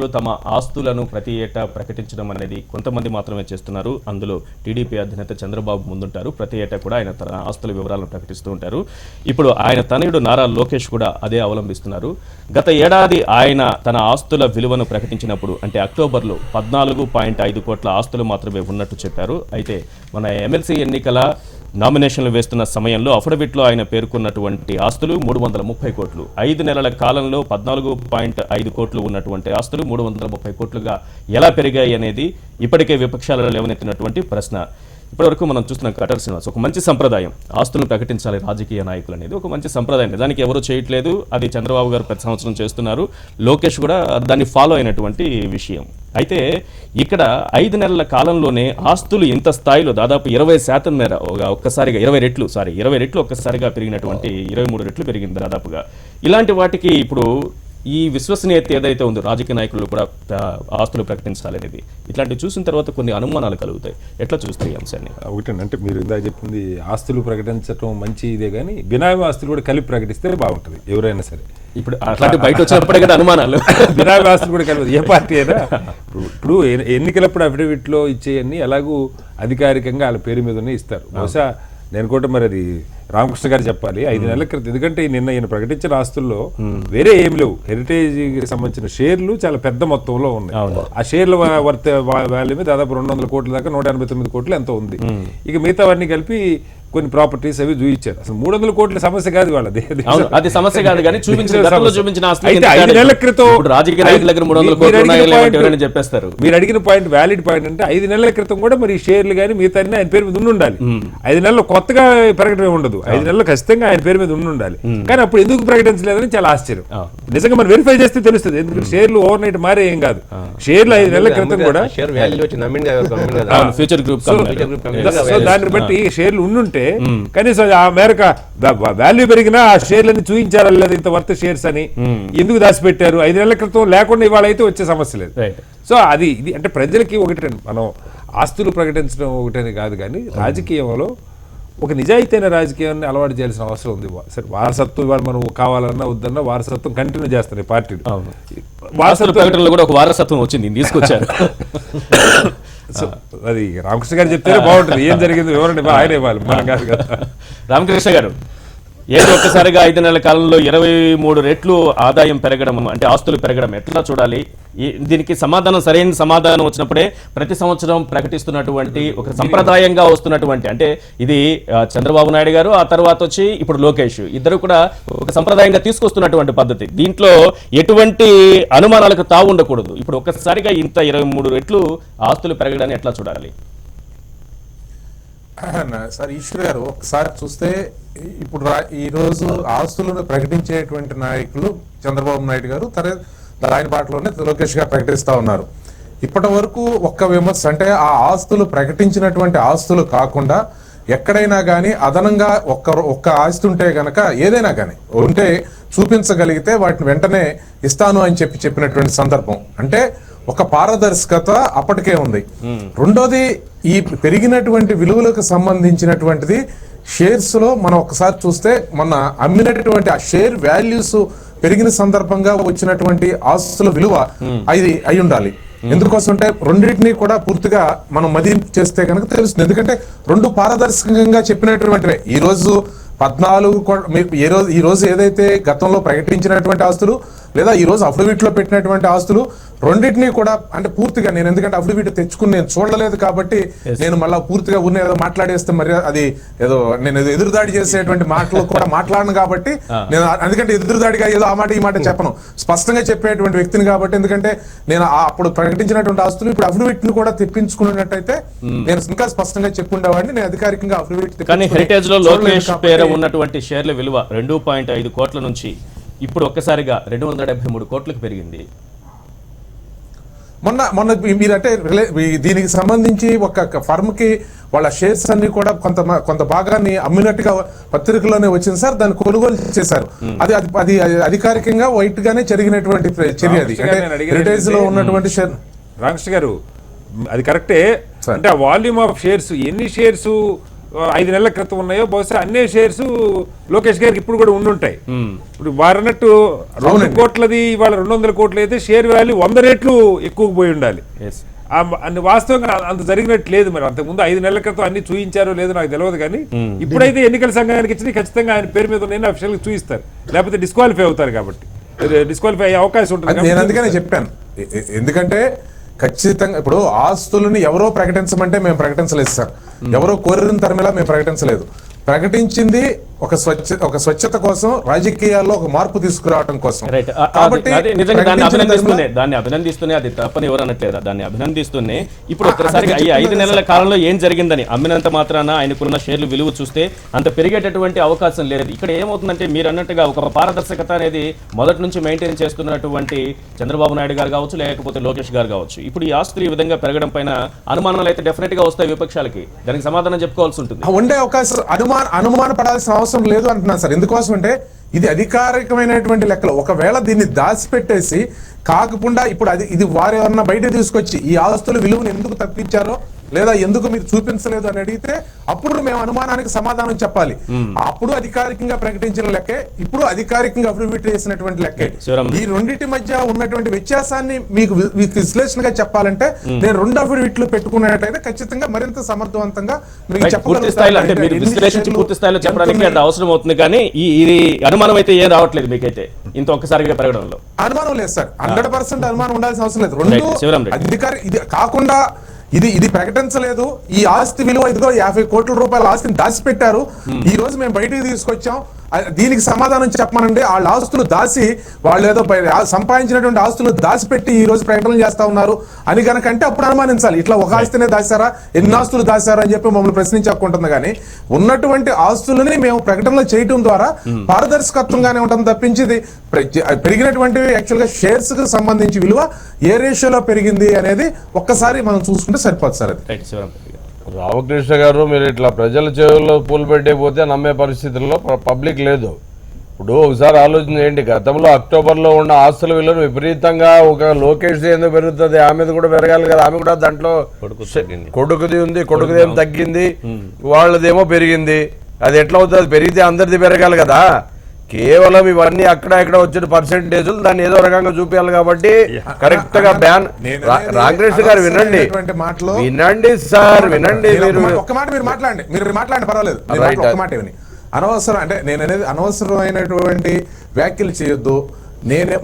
నాయకులు తమ ఆస్తులను ప్రతి ఏటా ప్రకటించడం అనేది కొంతమంది మాత్రమే చేస్తున్నారు. అందులో టీడీపీ అధినేత చంద్రబాబు ముందుంటారు. ప్రతి ఏటా కూడా ఆయన తన ఆస్తుల వివరాలను ప్రకటిస్తూ ఉంటారు. ఇప్పుడు ఆయన తనయుడు నారా లోకేష్ కూడా అదే అవలంబిస్తున్నారు. గత ఏడాది ఆయన తన ఆస్తుల విలువను ప్రకటించినప్పుడు అంటే అక్టోబర్లో 14.5 కోట్ల ఆస్తులు మాత్రమే ఉన్నట్టు చెప్పారు. అయితే మన ఎమ్మెల్సీ ఎన్నికల నామినేషన్లు వేస్తున్న సమయంలో అఫిడవిట్లో ఆయన పేర్కొన్నటువంటి ఆస్తులు 330 కోట్లు. 5 నెలల కాలంలో 14.5 కోట్లు ఉన్నటువంటి ఆస్తులు 330 కోట్లుగా ఎలా పెరిగాయి అనేది ఇప్పటికే విపక్షాలలో లేవనెత్తినటువంటి ప్రశ్న. ఇప్పటివరకు మనం చూస్తున్న కటర్ శ్రీనివాస్ ఒక మంచి సంప్రదాయం, ఆస్తులను ప్రకటించాలి రాజకీయ నాయకులు అనేది ఒక మంచి సంప్రదాయం. నిజానికి ఎవరు చేయట్లేదు, అది చంద్రబాబు గారు ప్రతి సంవత్సరం చేస్తున్నారు. లోకేష్ కూడా దాన్ని ఫాలో అయినటువంటి విషయం. అయితే ఇక్కడ 5 నెలల కాలంలోనే ఆస్తులు ఇంత స్థాయిలో దాదాపు 20% మేర ఒక్కసారిగా 20 రెట్లు ఒక్కసారిగా పెరిగినటువంటి 23 రెట్లు పెరిగింది దాదాపుగా. ఇలాంటి వాటికి ఇప్పుడు ఈ విశ్వసనీయత ఏదైతే ఉందో రాజకీయ నాయకులు కూడా ఆస్తులు ప్రకటించాలనేది ఇట్లాంటివి చూసిన తర్వాత కొన్ని అనుమానాలు కలుగుతాయి. ఎట్లా చూస్తాయి ఈ అంశాన్ని? ఒకటంటే మీరు ఇందాక చెప్పింది ఆస్తులు ప్రకటించడం మంచి ఇదే కానీ బినామీ ఆస్తులు కూడా కలిపి ప్రకటిస్తే బాగుంటుంది ఎవరైనా సరే. ఇప్పుడు అట్లాంటి బయట వచ్చినప్పుడే కదా అనుమానాలు. బినామీ ఆస్తులు కూడా కలిపి ఏ పార్టీ అయినా ఇప్పుడు ఎన్నికలప్పుడు అఫిడవిట్లో ఇచ్చేయన్నీ ఎలాగూ అధికారికంగా వాళ్ళ పేరు మీదనే ఇస్తారు. బహుశా నేను కూడా మరి అది రామకృష్ణ గారు చెప్పాలి. 5 నెలల క్రితం, ఎందుకంటే నిన్న ఈయన ప్రకటించిన ఆస్తుల్లో వేరే ఏమి లేవు. హెరిటేజ్కి సంబంధించిన షేర్లు చాలా పెద్ద మొత్తంలో ఉన్నాయి. ఆ షేర్ల వర్త్ వాల్యూ దాదాపు 200 కోట్ల దాకా 189 కోట్లు ఎంతో ఉంది. ఇక మిగతావన్నీ కలిపి కొన్ని ప్రాపర్టీస్ అవి చూపించారు. అసలు 300 కోట్ల సమస్య కాదు వాళ్ళది, అది సమస్య కాదు కానీ చూపించిన 5 నెలల క్రితం రాజకీయ నాయకుల దగ్గర 300 కోట్లు చెప్పేస్తారు. మీరు అడిగిన పాయింట్ వ్యాలిడ్ పాయింట్. అంటే 5 నెలల క్రితం కూడా మరి షేర్లు కానీ మిగతా ఆయన పేరు మీద ఉండాలి. 5 నెలలు కొత్తగా ప్రకటన ఉండదు, 5 నెలలు ఖచ్చితంగా ఆయన పేరు మీద ఉండాలి. కానీ అప్పుడు ఎందుకు ప్రకటించలేదని చాలా ఆశ్చర్యం. నిజంగా మనం వెరిఫై చేస్తే తెలుస్తుంది. ఎందుకంటే షేర్లు ఓవర్ నైట్ మారే ఏం కాదు. షేర్లు 5 నెలల క్రితం కూడా ఫ్యూచర్ గ్రూప్ దాన్ని బట్టి షేర్లు ఉండుంటే కనీసం ఆ మేరకు వాల్యూ పెరిగినా ఆ షేర్లని చూపించారా లేదా ఇంత వర్త్ షేర్స్ అని ఎందుకు దాచిపెట్టారు. 5 నెలల క్రితం లేకుండా ఇవాళ అయితే వచ్చే సమస్య లేదు. సో అది ఇది అంటే ప్రజలకి ఒకటి, మనం ఆస్తులు ప్రకటించడం ఒకటని కాదు కానీ రాజకీయంలో ఒక నిజాయితీన రాజకీయాన్ని అలవాటు చేయాల్సిన అవసరం ఉంది. సరే వారసత్వం ఇవాళ మనం కావాలన్నా వద్దన్నా వారసత్వం కంటిన్యూ చేస్తారు ఈ పార్టీలు. వారసత్వం కూడా ఒక వారసత్వం వచ్చింది, తీసుకొచ్చారు. సో అది రామకృష్ణ గారు చెప్తేనే బాగుంటుంది. ఏం జరిగింది వివరణ ఆయన ఇవ్వాలి, మనం కాదు కదా. రామకృష్ణ గారు, ఏదో ఒక్కసారిగా 5 నెలల కాలంలో 23 రెట్లు ఆదాయం పెరగడం అంటే ఆస్తులు పెరగడం ఎట్లా చూడాలి? దీనికి సరైన సమాధానం వచ్చినప్పుడే ప్రతి సంవత్సరం ప్రకటిస్తున్నటువంటి ఒక సంప్రదాయంగా వస్తున్నటువంటి, అంటే ఇది చంద్రబాబు నాయుడు గారు, ఆ తర్వాత వచ్చి ఇప్పుడు లోకేష్, ఇద్దరు కూడా ఒక సంప్రదాయంగా తీసుకొస్తున్నటువంటి పద్ధతి. దీంట్లో ఎటువంటి అనుమానాలకు తావు ఉండకూడదు. ఇప్పుడు ఒక్కసారిగా ఇంత 23 రెట్లు ఆస్తులు పెరగడాన్ని ఎట్లా చూడాలి? సార్ ఈశ్వర్ గారు, ఒకసారి చూస్తే ఇప్పుడు ఈరోజు ఆస్తులను ప్రకటించేటువంటి నాయకులు చంద్రబాబు నాయుడు గారు, ఆయన బాటలోనే లోకేష్ గారు ప్రకటిస్తా ఉన్నారు. ఇప్పటి వరకు ఒక్క విమర్శ అంటే ఆ ఆస్తులు ప్రకటించినటువంటి ఆస్తులు కాకుండా ఎక్కడైనా కానీ అదనంగా ఒక్క ఆస్తి ఉంటే గనక ఏదైనా కానీ ఉంటే చూపించగలిగితే వాటిని వెంటనే ఇస్తాను అని చెప్పినటువంటి సందర్భం. అంటే ఒక పారదర్శకత అప్పటికే ఉంది. రెండోది, ఈ పెరిగినటువంటి విలువలకు సంబంధించినటువంటిది షేర్స్ లో మనం ఒకసారి చూస్తే మన అమ్మినటువంటి ఆ షేర్ వాల్యూస్ పెరిగిన సందర్భంగా వచ్చినటువంటి ఆస్తుల విలువ అది అయి ఉండాలి. ఎందుకోసం అంటే రెండింటినీ కూడా పూర్తిగా మనం మదింపు చేస్తే కనుక తెలుస్తుంది. ఎందుకంటే రెండు పారదర్శకంగా చెప్పినటువంటివే. ఈ రోజు 14 ఈ రోజు ఏదైతే గతంలో ప్రకటించినటువంటి ఆస్తులు లేదా ఈ రోజు అఫిడవిట్ లో పెట్టినటువంటి ఆస్తులు రెండింటినీ కూడా అంటే పూర్తిగా నేను ఎందుకంటే అఫిడవిట్ తెచ్చుకుని నేను చూడలేదు కాబట్టి నేను మళ్ళీ పూర్తిగా ఉన్న ఏదో మాట్లాడేస్తే మరి అది ఏదో నేను ఎదురుదాడి చేసేటువంటి మాటలు కూడా మాట్లాడను కాబట్టి నేను ఎందుకంటే ఎదురుదాడిగా ఏదో ఆ మాట ఈ మాట చెప్పను, స్పష్టంగా చెప్పేటువంటి వ్యక్తిని కాబట్టి. ఎందుకంటే నేను అప్పుడు ప్రకటించినటువంటి ఆస్తులు ఇప్పుడు అఫిడవిట్ ను కూడా తెప్పించుకున్నట్టయితే నేను ఇంకా స్పష్టంగా చెప్పుండేవాడిని. నేను అధికారికంగా అఫిడవిట్ కానీ హెరిటేజ్ లో లోకేష్ పేరు ఉన్నటువంటి షేర్ల విలువ 2.5 కోట్ల నుంచి ఇప్పుడు ఒక్కసారిగా 273 కోట్లకు పెరిగింది. మొన్న మీరంటే దీనికి సంబంధించి ఒక ఫర్మ్ కి వాళ్ళ షేర్స్ అన్ని కూడా కొంత భాగాన్ని అమ్మినట్టుగా పత్రికలోనే వచ్చింది సార్. దాన్ని కొనుగోలు చేశారు. అది అధికారికంగా వైట్ గానే జరిగినటువంటి చర్య. అది హెరిటేజ్ లో ఉన్నటువంటి షేర్. రామకృష్ణ గారు, అది కరెక్టే. అంటే ఆ వాల్యూమ్ ఆఫ్ షేర్స్, ఎన్ని షేర్స్ 5 నెలల క్రితం ఉన్నాయో బహుశా అన్ని షేర్స్ లోకేష్ గారికి ఇప్పుడు కూడా ఉండుంటాయి. ఇప్పుడు వారన్నట్టు 2 కోట్లది ఇవాళ 200 కోట్లు అయితే షేర్ వాల్యూ 100 రెట్లు ఎక్కువ పోయి ఉండాలి. అన్ని వాస్తవంగా అంత జరిగినట్టు లేదు. మరి అంతకుముందు 5 నెలల క్రితం అన్ని చూయించారో లేదో నాకు తెలియదు, కానీ ఇప్పుడైతే ఎన్నికల సంఘానికి ఇచ్చి ఖచ్చితంగా ఆయన పేరు మీద ఉన్న అఫీషియల్ చూయిస్తారు, లేకపోతే డిస్క్వాలిఫై అవుతారు. కాబట్టి డిస్క్వాలిఫై అయ్యే అవకాశం ఉంటుంది. నేను అందుకనే చెప్పాను, ఎందుకంటే ఖచ్చితంగా ఇప్పుడు ఆస్తులను ఎవరో ప్రకటించమంటే మేము ప్రకటించలేదు సార్, ఎవరో కోరిన తరమేలా మేము ప్రకటించలేదు. ప్రకటించింది ఒక స్వచ్ఛత కోసం, రాజకీయాల్లో ఒక మార్పు తీసుకురావడం కోసం. కాబట్టి దాన్ని అభినందిస్తూనే అది తప్పని ఎవరు అనట్లేదా, దాన్ని అభినందిస్తూనే ఇప్పుడు ఒక్కసారిగా ఈ 5 నెలల కాలంలో ఏం జరిగిందని అమ్మినంత మాత్రాన ఆయనకున్న షేర్లు విలువ చూస్తే అంత పెరిగేటటువంటి అవకాశం లేదు. ఇక్కడ ఏమవుతుందంటే మీరు అన్నట్టుగా ఒక పారదర్శకత అనేది మొదటి నుంచి మెయింటైన్ చేస్తున్నటువంటి చంద్రబాబు నాయుడు గారు కావచ్చు, లేకపోతే లోకేష్ గారు కావచ్చు, ఇప్పుడు ఈ ఆస్తులు ఈ విధంగా పెరగడం పైన అనుమానాలు అయితే డెఫినెట్ గా వస్తాయి విపక్షాలకి, దానికి సమాధానం చెప్పుకోవాల్సి ఉంటుంది. ఉండే అవకాశం అనుమాన పడాల్సిన అవసరం లేదు అంటున్నాను సార్. ఎందుకోసం అంటే ఇది అధికారికమైనటువంటి లెక్కలు. ఒకవేళ దీన్ని దాచిపెట్టేసి కాకుండా ఇప్పుడు ఇది వారు ఎవరన్నా బయట తీసుకొచ్చి ఈ ఆస్తుల విలువను ఎందుకు తప్పించారో లేదా ఎందుకు మీరు చూపించలేదు అని అడిగితే అప్పుడు మేము అనుమానానికి సమాధానం చెప్పాలి. అప్పుడు అధికారికంగా ప్రకటించిన లెక్కే, ఇప్పుడు అధికారికంగా అఫిడవిట్ చేసినటువంటి లెక్కే. ఈ రెండింటి మధ్య ఉన్నటువంటి వ్యత్యాసాన్ని మీకు విశ్లేషణగా చెప్పాలంటే నేను 2 అఫిడవిట్లు పెట్టుకున్నట్టయితే ఖచ్చితంగా మరింత సమర్థవంతంగా పూర్తి స్థాయిలో అంటే మీరు విశ్లేషించి పూర్తి స్థాయిలో చెప్పడానికి అది అవసరం అవుతుంది. కానీ ఇది అనుమానం అయితే ఏం రావట్లేదు మీకైతే ఇంత ఒక్కసారిగా పెరగడంలో అనుమానం లేదు సార్. 100% అనుమానం ఉండాల్సిన అవసరం లేదు. 2 అధికారి ఇది కాకుండా ఇది ప్రకటించలేదు, ఈ ఆస్తి విలువ ఇదిగో 50 కోట్ల రూపాయల ఆస్తిని దాచిపెట్టారు, ఈ రోజు మేము బయటికి తీసుకొచ్చాం, దీనికి సమాధానం చెప్పమనండి. వాళ్ళ ఆస్తులు దాచి వాళ్ళు ఏదో సంపాదించినటువంటి ఆస్తులు దాచిపెట్టి ఈ రోజు ప్రకటనలు చేస్తా ఉన్నారు అని కనుకంటే అప్పుడు అనుమానించాలి. ఇట్లా ఒక ఆస్తినే దాచారా, ఎన్ని ఆస్తులు దాచారా అని చెప్పి మమ్మల్ని ప్రశ్నించకుంటుంది. కానీ ఉన్నటువంటి ఆస్తులని మేము ప్రకటనలు చేయడం ద్వారా పారదర్శకత్వంగానే ఉంటుంది తప్పించి పెరిగినటువంటి యాక్చువల్ గా షేర్స్ కు సంబంధించి విలువ ఏ రేషియోలో పెరిగింది అనేది ఒక్కసారి మనం చూసుకుంటే సరిపోతుంది సార్. అది రామకృష్ణ గారు, మీరు ఇట్లా ప్రజల చెవుల్లో పూలు పెట్టేపోతే నమ్మే పరిస్థితుల్లో పబ్లిక్ లేదు. ఇప్పుడు ఒకసారి ఆలోచన చేయండి, గతంలో అక్టోబర్లో ఉన్న ఆస్తుల విలువను విపరీతంగా ఒక లోకేష్ ఎందుకు పెరుగుతుంది, ఆమెది కూడా పెరగాలి కదా, ఆమె కూడా దాంట్లో కొడుకుది ఉంది, కొడుకుది ఏమో తగ్గింది, వాళ్ళదేమో పెరిగింది. అది ఎట్లా అవుతుంది, పెరిగితే అందరిది పెరగాలి కదా. కేవలం ఇవన్నీ అక్కడ ఇక్కడ వచ్చిన పర్సెంటేజ్లు దాన్ని ఏదో రకంగా చూపించాలి. కాబట్టి కరెక్ట్ గా బ్యాన్ రామకృష్ణ గారు వినండి సార్, వినండి. ఒక్క మాట మీరు మాట్లాడండి పర్వాలేదు. ఒక్క మాట ఏమని అనవసరం అంటే నేను అనేది అనవసరమైనటువంటి వ్యాఖ్యలు చేయొద్దు.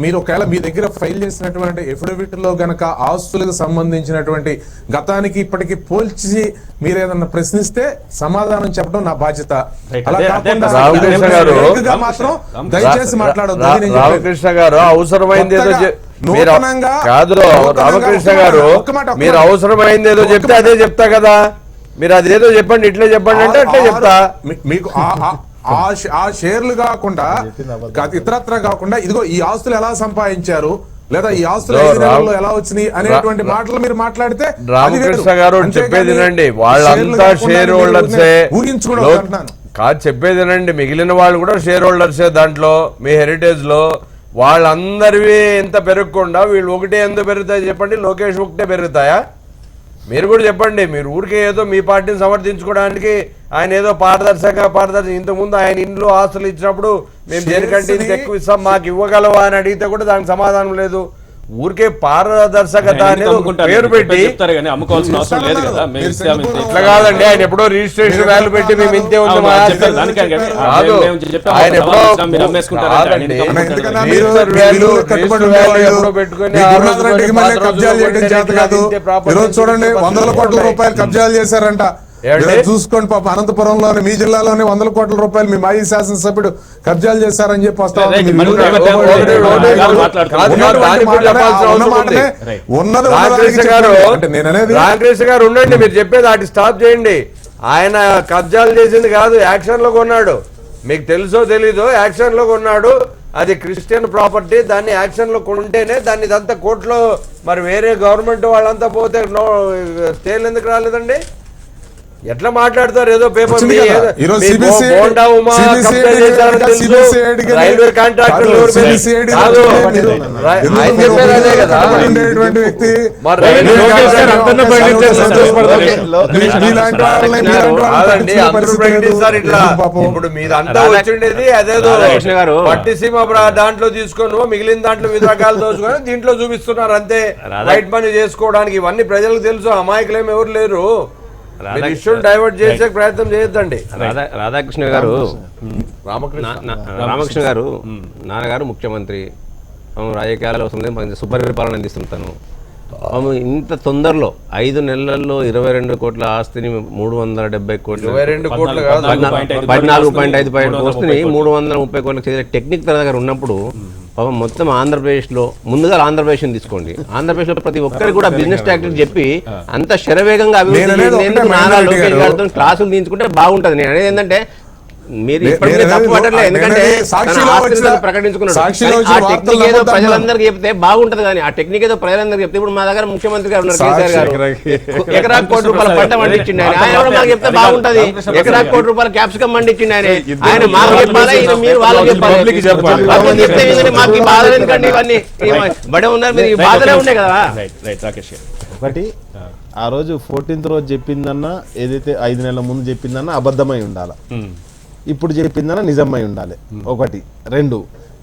మీరు ఒకవేళ మీ దగ్గర ఫైల్ చేసినటువంటి ఎఫిడవిట్ లో గనక ఆస్తులకు సంబంధించినటువంటి గతానికి ఇప్పటికి పోల్చి మీరు ఏదన్నా ప్రశ్నిస్తే సమాధానం చెప్పడం నా బాధ్యత. మాత్రం దయచేసి మాట్లాడొద్దు. రామకృష్ణ గారు అవసరమైంది ఏదో కాదు, రామకృష్ణ గారు మీరు అవసరమైంది ఏదో చెప్తే అదే చెప్తా కదా, మీరు అదేదో చెప్పండి, ఇట్లే చెప్పండి అంటే అట్లే చెప్తా. మీకు ఆ షేర్లు కాకుండా ఇతరత్ర కాకుండా ఇదిగో ఈ ఆస్తులు ఎలా సంపాదించారు లేదా ఈ ఆస్తులు ఎలా వచ్చినాయి అనేటువంటి మాటలు మీరు మాట్లాడితే రామకృష్ణ గారు చెప్పేదినండి, వాళ్ళంతా షేర్ హోల్డర్సే కాదు, చెప్పేదినండి, మిగిలిన వాళ్ళు కూడా షేర్ హోల్డర్సే దాంట్లో మీ హెరిటేజ్ లో. వాళ్ళందరివి ఎంత పెరగకుండా వీళ్ళు ఒకటే ఎంత పెరుగుతాయి చెప్పండి, లోకేష్ ఒకటే పెరుగుతాయా? మీరు కూడా చెప్పండి. మీరు ఊరికే ఏదో మీ పార్టీని సమర్థించుకోవడానికి ఆయన ఏదో పారదర్శక ఇంతకుముందు ఆయన ఇంట్లో ఆస్తులు ఇచ్చినప్పుడు మేము దేనికంటే ఇంత ఎక్కువ ఇస్తాం మాకు ఇవ్వగలవా అని అడిగితే కూడా దానికి సమాధానం లేదు. ఊరికే పారదర్శకత అనేది పేరు పెట్టి ఇట్లా కాదండి. ఆయన ఎప్పుడో రిజిస్ట్రేషన్ వాల్యూ పెట్టి మేము ఇంతే ఉంది ఆయన ఎప్పుడో పెట్టుకుని చూడండి 100 కోట్ల రూపాయలు కబ్జాలు చేశారంట. చూసుకోండి పాప, అనంతపురంలోని మీ జిల్లాలోని 100 కోట్ల రూపాయలు మీ మాజీ శాసనసభ్యుడు కబ్జాలు చేశారని చెప్పి వస్తా రామకృష్ణ గారు ఉండండి, మీరు చెప్పేది అటు స్టాప్ చేయండి. ఆయన కబ్జాలు చేసింది కాదు, యాక్షన్ లో కొన్నాడు. మీకు తెలుసో తెలీదో యాక్షన్ లో కొన్నాడు. అది క్రిస్టియన్ ప్రాపర్టీ, దాన్ని యాక్షన్ లో కొంటేనే దాన్ని ఇదంతా కోర్టులో మరి వేరే గవర్నమెంట్ వాళ్ళంతా పోతే స్టేలు ఎందుకు రాలేదండి? ఎట్లా మాట్లాడతారు ఏదో పేపర్ వచ్చింది కదా. ఈరోజు CBCID రైల్వే కాంట్రాక్టర్లు ఎవరు మీరు? CBCID కాదు. మీరు- ఆయన చెప్పేది అదే కదా. ఉండేటువంటి వ్యక్తి మరి రైల్వే లోకేష్ గారు అంతన్నా ప్రకటించారు, సంతోషపడతారు. మీలాంటి వాళ్ళని కాదండి, అందరూ ప్రకటిస్తారు ఇట్లా. పాపం. ఇప్పుడు మీదంతా వచ్చిండేది అదేదో రాధాకృష్ణ గారు. పట్టిసీమ దాంట్లో తీసుకొని మిగిలిన దాంట్లో వివిధ రకాలు దోచుకొని దీంట్లో చూపిస్తున్నారు అంతే. రైట్ పని చేసుకోవడానికి ఇవన్నీ ప్రజలకు తెలుసు, అమాయకులేం ఎవరు లేరు. ఇష్యూని డైవర్ట్ చేసే ప్రయత్నం చేయొద్దండి. రాధాకృష్ణ గారు, రామకృష్ణ రామకృష్ణ గారు నాన్నగారు ముఖ్యమంత్రి, రాజకీయాల్లో వస్తుంది, సుపరిపాలన అందిస్తుంటాను. ఇంత తొందరలో 5 నెలల్లో 22 కోట్ల ఆస్తిని 370 కోట్లు, 22 కోట్లు కాదు, 14.5 కోట్లని 330 కోట్లకు చేసే టెక్నిక్ తన దగ్గర ఉన్నప్పుడు పాపం మొత్తం ఆంధ్రప్రదేశ్లో ముందుగా ఆంధ్రప్రదేశ్ తీసుకోండి. ఆంధ్రప్రదేశ్లో ప్రతి ఒక్కరికి కూడా బిజినెస్ ట్యాక్స్ చెప్పి అంత శరవేగంగా అభివృద్ధి నారా లోకేష్ గారితో క్లాసులు తీయించుకుంటే బాగుంటది. నేను అనేది ఏంటంటే మీరు ఇప్పటికే తప్పు పట్టలేదు, ఎందుకంటే ప్రకటించుకున్నాడు. ఆ టెక్నిక్ ఏదో ప్రజలందరికీ చెప్తే బాగుంటది, కానీ ఆ టెక్నిక్ ఏదో ప్రజలందరికీ చెప్తే ఇప్పుడు మా దగ్గర ముఖ్యమంత్రి గారు ఉన్నారు, కేసీఆర్ గారు, ఎకరాకు ₹1 పంట పండించిండు ఆయన. ఆయన కూడా మాకు చెప్తే బాగుంటది. ఎకరాకు ₹1 క్యాప్సికం పండించిండు ఆయన. ఆయన మాకు చెప్పాలా, మీరు వాళ్ళకి చెప్పాలి. చెప్తే మాకు ఈ బాధలు ఎందుకండి, ఇవన్నీ బడే ఉన్నారు, మీరు ఈ బాధలే ఉండే కదా. రాకేష్ గారు ఒకటి, ఆ రోజు 14th రోజు చెప్పిందన్నా ఏదైతే 5 నెలల ముందు చెప్పిందన్నా అబద్ధమై ఉండాలి, ఇప్పుడు చెప్పిందన్నా నిజమై ఉండాలి. ఒకటి. 2,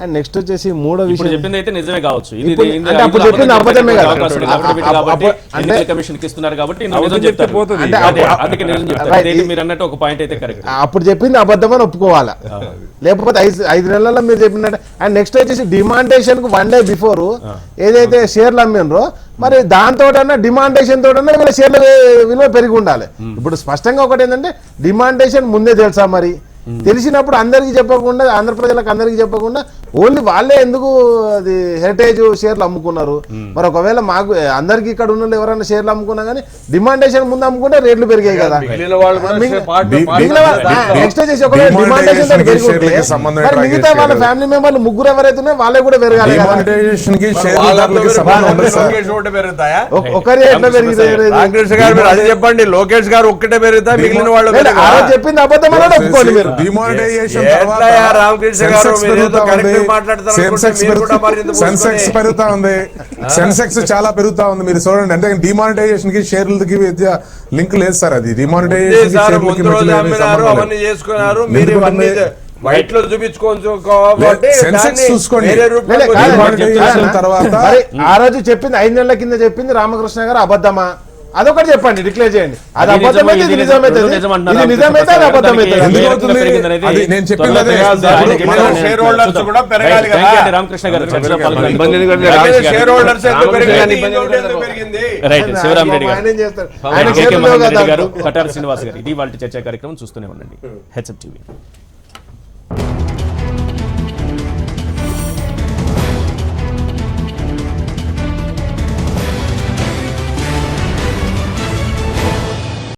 అండ్ నెక్స్ట్ వచ్చేసి మూడో ఇప్పుడు విషయం చెప్పింది అయితే నిజమే కావచ్చు. ఇది ఇప్పుడు ఇది అంటే అప్పుడు చెప్పింది అబద్ధమే కదా. అవకాశం ఉంది. affidavit కాబట్టి ఎన్నికల కమిషన్ కి ఇస్తున్నారు కాబట్టి నిజం చెప్తారు. పోతుంది. అంటే అదే, అందుకే నిజం చెప్తారు. Right. ఇదైతే మీరు అన్నట్టు ఒక పాయింట్ అయితే కరెక్ట్. అప్పుడు చెప్పింది అబద్ధమని ఒప్పుకోవాలా, లేకపోతే 5 నెలల్లో మీరు చెప్పినట్టు. అండ్ నెక్స్ట్ వచ్చేసి డిమాండేషన్ కు 1 day బిఫోర్ ఏదైతే షేర్లు అమ్మినరో మరి దాంతో డిమాండేషన్ తోటన్నా వీళ్ళ షేర్ల విలువ పెరిగి ఉండాలి. ఇప్పుడు స్పష్టంగా ఒకటి ఏంటంటే డిమాండేషన్ ముందే తెలుసా, మరి తెలిసినప్పుడు అందరికీ చెప్పకుండా, ఆంధ్ర ప్రజలకు అందరికీ చెప్పకుండా ఓన్లీ వాళ్ళే ఎందుకు అది హెరిటేజ్ షేర్లు అమ్ముకున్నారు? మరి ఒకవేళ మాకు అందరికి ఇక్కడ ఉన్న ఎవరైనా షేర్లు అమ్ముకున్నా కానీ డిమాండేషన్ ముందు అమ్ముకుంటే రేట్లు పెరిగాయి కదా. మిగిలిన వాళ్ళు కూడా నెక్స్ట్ వచ్చేసి ఒకవేళ డిమాండేషన్ తోటి పెరిగి ఉంటే మరి మిగతా వాళ్ళ ఫ్యామిలీ మెంబర్లు 3 ఎవరైతే ఉన్నాయో వాళ్ళే కూడా పెరగాలి కదా. లోకేష్ ఒకటే పెరుగుతాయా? ఒకరి ఎట్లా పెరిగితే రామకృష్ణ గారు మీరు అది చెప్పండి. లోకేష్ గారు ఒక్కటే పెరుగుతాయి, మిగిలిన వాళ్ళు ఆ రోజు చెప్పింది అబద్ధం అని ఒప్పుకోండి మీరు. డిమానిటైజేషన్ ఎట్లయ్యా రామకృష్ణ గారు, మీరు ఏదో కరెక్ట్ మాట్లాడతారు అనుకుంటే మీరు కూడా మరి ఎందుకు సెన్సెక్స్ పెరుగుతా ఉంది, సెన్సెక్స్ చాలా పెరుగుతా ఉంది. మీరు చూడండి, అంటే డిమానిటైజేషన్ కి షేర్లకి లింక్ లేదు సార్. అది డిమానిటైజేషన్ అవన్నీ చేసుకున్నారు, మీరు ఇవన్నీ వైట్ లో చూపించుకోవచ్చు. సెన్సెక్స్ చూసుకోండి. తర్వాత మరి ఆ రోజు చెప్పింది 5 నెలల కింద చెప్పింది రామకృష్ణ గారు అబద్ధమా? అదొకటి చెప్పండి, డిక్లేర్ చేయండి. అది అబద్ధమైతే ఇది నిజమైతే, ఇది నిజమైతే అది అబద్ధమైతే. ఎందుకు అవుతుంది? అది నేను చెప్పింది అదే. షేర్ హోల్డర్స్ కూడా పెరగాలి కదా. రామకృష్ణ గారు షేర్ హోల్డర్స్ పెరిగింది. రైట్. శివరామ్ రెడ్డి ఆయన ఏం చేస్తారు? గారు, ఆయన కేకే చేతుల్లో మహేందర్ రెడ్డి కదా. గారు, కటారి శ్రీనివాస్ గారు, ఇది వాళ్ళ చర్చా కార్యక్రమం. చూస్తూనే ఉండండి హెచ్ఎం టీవీ.